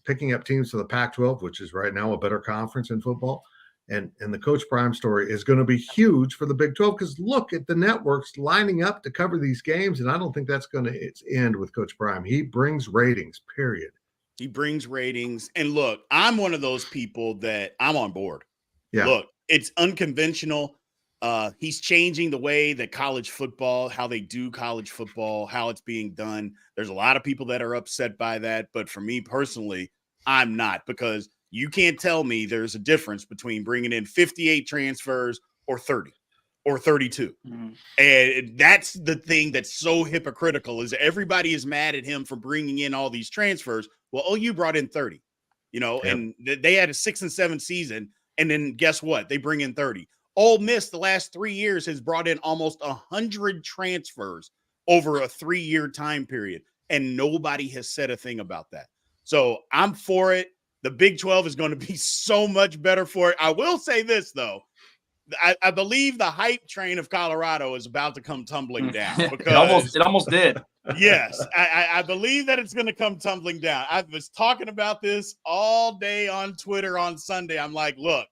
picking up teams to the Pac-12, which is right now a better conference in football. And the Coach Prime story is going to be huge for the Big 12 because look at the networks lining up to cover these games. And I don't think that's going to end with Coach Prime. He brings ratings, period. He brings ratings. And look, I'm one of those people that I'm on board. Yeah. Look, it's unconventional. He's changing the way that college football, how they do college football, how it's being done. There's a lot of people that are upset by that. But for me personally, I'm not, because you can't tell me there's a difference between bringing in 58 transfers or 30 or 32. Mm-hmm. And that's the thing that's so hypocritical, is everybody is mad at him for bringing in all these transfers. Well, OU brought in 30, and they had a 6-7 season. And then guess what? They bring in 30. Ole Miss the last 3 years has brought in almost 100 transfers over a 3-year time period, and nobody has said a thing about that. So I'm for it. The Big 12 is going to be so much better for it. I will say this, though. I believe the hype train of Colorado is about to come tumbling down. Because it almost did. Yes, I believe that it's going to come tumbling down. I was talking about this all day on Twitter on Sunday. I'm like, look,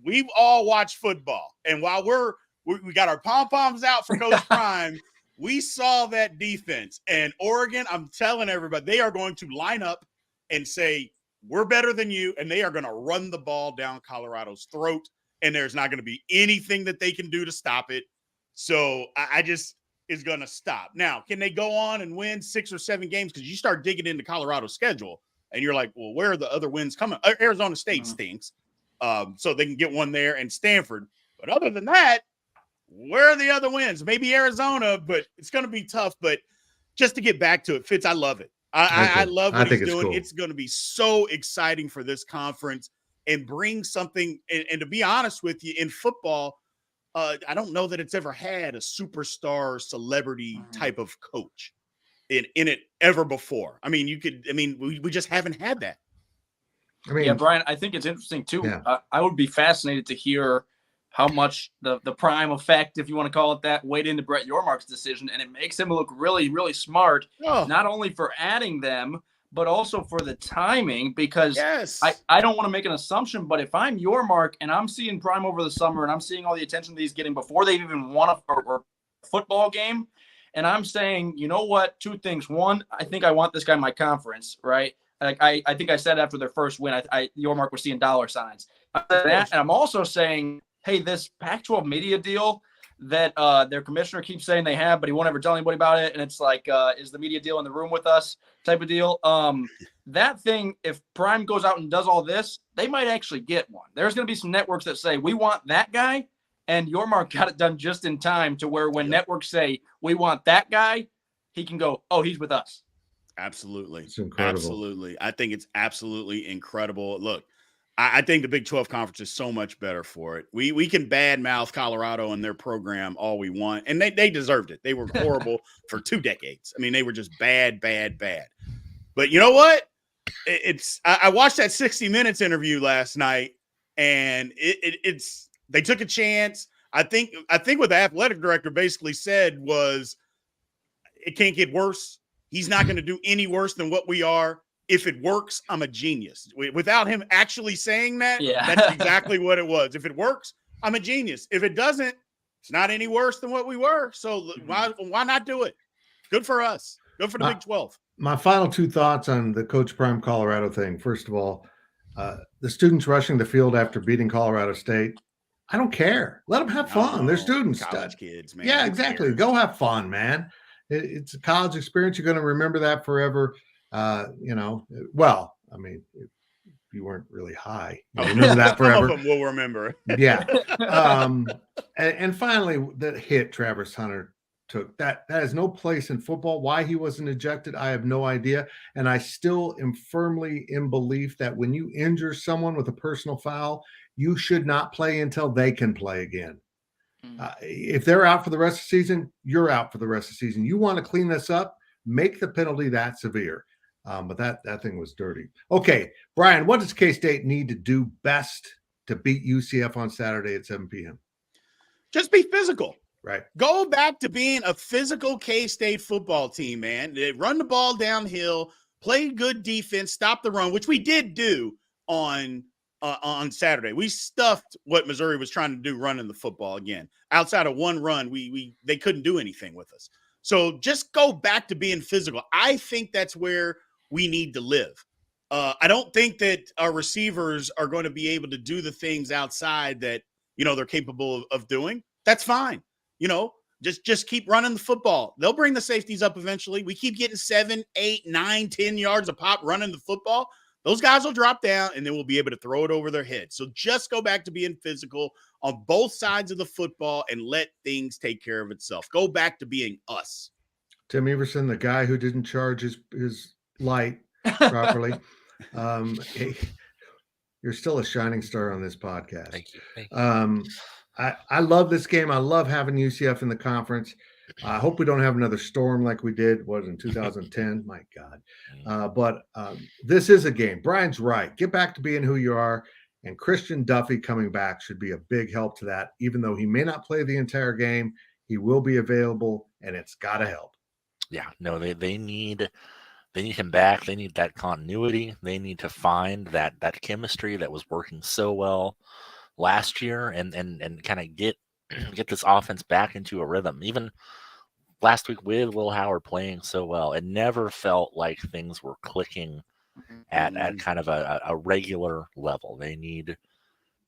we've all watched football, and while we got our pom-poms out for Coach Prime, we saw that defense. And Oregon, I'm telling everybody, they are going to line up and say, we're better than you, and they are going to run the ball down Colorado's throat, and there's not going to be anything that they can do to stop it. So I just is going to stop. Now, can they go on and win 6 or 7 games? Because you start digging into Colorado's schedule, and you're like, well, where are the other wins coming? Arizona State stinks. So they can get one there, and Stanford. But other than that, where are the other wins? Maybe Arizona, but it's going to be tough. But just to get back to it, Fitz, I love it. I love what he's doing. Cool. It's going to be so exciting for this conference and bring something. And to be honest with you, in football, I don't know that it's ever had a superstar celebrity type of coach in it ever before. I mean, we just haven't had that. Yeah, Brian, I think it's interesting too. Yeah. I would be fascinated to hear how much the Prime effect, if you want to call it that, weighed into Brett Yormark's decision, and it makes him look really, really smart, not only for adding them, but also for the timing, because I don't want to make an assumption, but if I'm Yormark and I'm seeing Prime over the summer and I'm seeing all the attention that he's getting before they've even won a football game, and I'm saying, you know what, 2 things. One, I think I want this guy in my conference, right? Like I think I said after their first win, Yormark was seeing dollar signs. And I'm also saying, hey, this Pac-12 media deal that their commissioner keeps saying they have, but he won't ever tell anybody about it. And it's like, is the media deal in the room with us type of deal? That thing, if Prime goes out and does all this, they might actually get one. There's going to be some networks that say, we want that guy, And Yormark got it done just in time to where when networks say, we want that guy, he can go, oh, he's with us. Absolutely. It's incredible. Absolutely. I think it's absolutely incredible. Look, I think the Big 12 conference is so much better for it. We can badmouth Colorado and their program all we want, and they deserved it. They were horrible for 2 decades. I mean, they were just bad. But you know what? I watched that 60 Minutes interview last night, and it's they took a chance. I think what the athletic director basically said was, it can't get worse. He's not going to do any worse than what we are. If it works, I'm a genius. Without him actually saying that, that's exactly what it was. If it works, I'm a genius. If it doesn't, it's not any worse than what we were. So why not do it? Good for us. Good for the Big 12. My final 2 thoughts on the Coach Prime Colorado thing. First of all, the students rushing the field after beating Colorado State, I don't care. Let them have fun. They're students. College kids, man. Yeah, exactly. Go have fun, man. It's a college experience. You're going to remember that forever. Well, I mean, if you weren't really high, you remember that forever. Some of them will remember. Yeah. And finally, the hit Travis Hunter took, that has no place in football. Why he wasn't ejected, I have no idea. And I still am firmly in belief that when you injure someone with a personal foul, you should not play until they can play again. If they're out for the rest of the season, you're out for the rest of the season. You want to clean this up, make the penalty that severe. But that thing was dirty. Okay, Brian, what does K-State need to do best to beat UCF on Saturday at 7 p.m.? Just be physical. Right. Go back to being a physical K-State football team, man. They run the ball downhill, play good defense, stop the run, which we did do on Saturday. We stuffed what Missouri was trying to do running the football again. Outside of one run, they couldn't do anything with us. So just go back to being physical. I think that's where we need to live. I don't think that our receivers are going to be able to do the things outside that, they're capable of doing. That's fine. Just keep running the football. They'll bring the safeties up eventually. We keep getting 7, 8, 9, 10 yards a pop running the football. Those guys will drop down, and then we'll be able to throw it over their head. So just go back to being physical on both sides of the football and let things take care of itself. Go back to being us. Tim Everson, the guy who didn't charge his light properly. Hey, you're still a shining star on this podcast. Thank you. I love this game. I love having UCF in the conference. I hope we don't have another storm like we did, in 2010? My God. But this is a game. Brian's right. Get back to being who you are. And Christian Duffy coming back should be a big help to that. Even though he may not play the entire game, he will be available, and it's got to help. Yeah, no, they need him back. They need that continuity. They need to find that chemistry that was working so well last year and kind of get this offense back into a rhythm. Even last week with Will Howard playing so well, it never felt like things were clicking at kind of a regular level. They need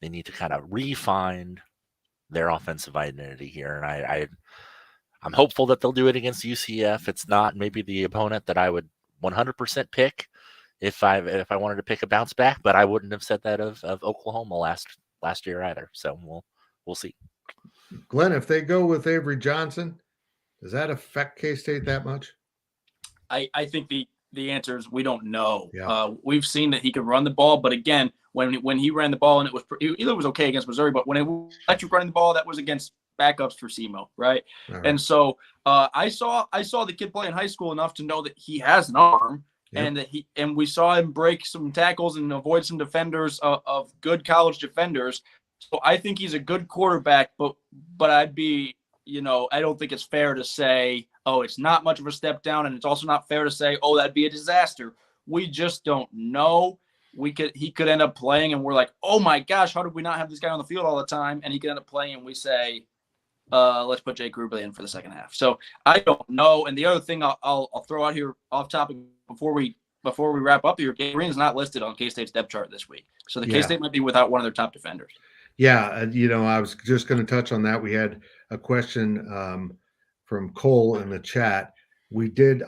to kind of refine their offensive identity here. And I'm hopeful that they'll do it against UCF. It's not maybe the opponent that I would 100% pick if I wanted to pick a bounce back, but I wouldn't have said that of Oklahoma last year either. So we'll see. Glenn, if they go with Avery Johnson, does that affect K-State that much? I think the answer is we don't know. Yeah. We've seen that he can run the ball, but again, when he ran the ball and it was okay against Missouri, but when it was electric running the ball, that was against backups for SEMO, right? And so I saw the kid play in high school enough to know that he has an arm. Yep. And we saw him break some tackles and avoid some defenders of good college defenders. So I think he's a good quarterback, but I'd be, I don't think it's fair to say, oh, it's not much of a step down, and it's also not fair to say, oh, that'd be a disaster. We just don't know. He could end up playing, and we're like, oh my gosh, how did we not have this guy on the field all the time? And he could end up playing, and we say, let's put Jake Rubley in for the second half. So I don't know. And the other thing I'll throw out here off topic before we wrap up here, Green's not listed on K-State's depth chart this week. So the K-State might be without one of their top defenders. Yeah, I was just going to touch on that. We had a question from Cole in the chat.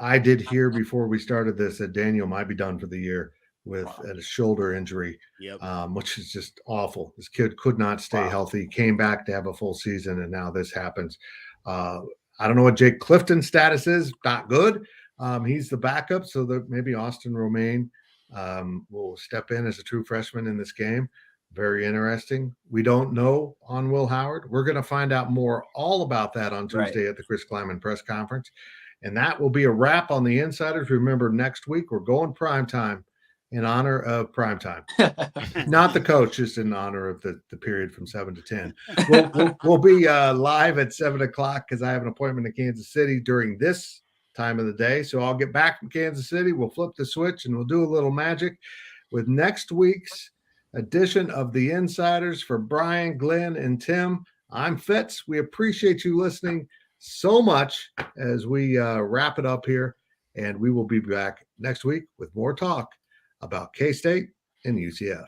I did hear before we started this that Daniel might be done for the year with Wow. a shoulder injury, Yep. which is just awful. This kid could not stay Wow. healthy, came back to have a full season, and now this happens. I don't know what Jake Clifton's status is. Not good. He's the backup, so that maybe Austin Romaine will step in as a true freshman in this game. Very interesting. We don't know on Will Howard. We're going to find out more all about that on Tuesday at the Chris Kleiman press conference. And that will be a wrap on the Insiders. Remember, next week we're going primetime in honor of primetime. Not the coach, just in honor of the period from 7 to 10. We'll be live at 7 o'clock because I have an appointment in Kansas City during this time of the day. So I'll get back from Kansas City. We'll flip the switch and we'll do a little magic with next week's edition of the Insiders. For Brian, Glenn, and Tim, I'm Fitz. We appreciate you listening so much as we wrap it up here. And we will be back next week with more talk about K-State and UCF.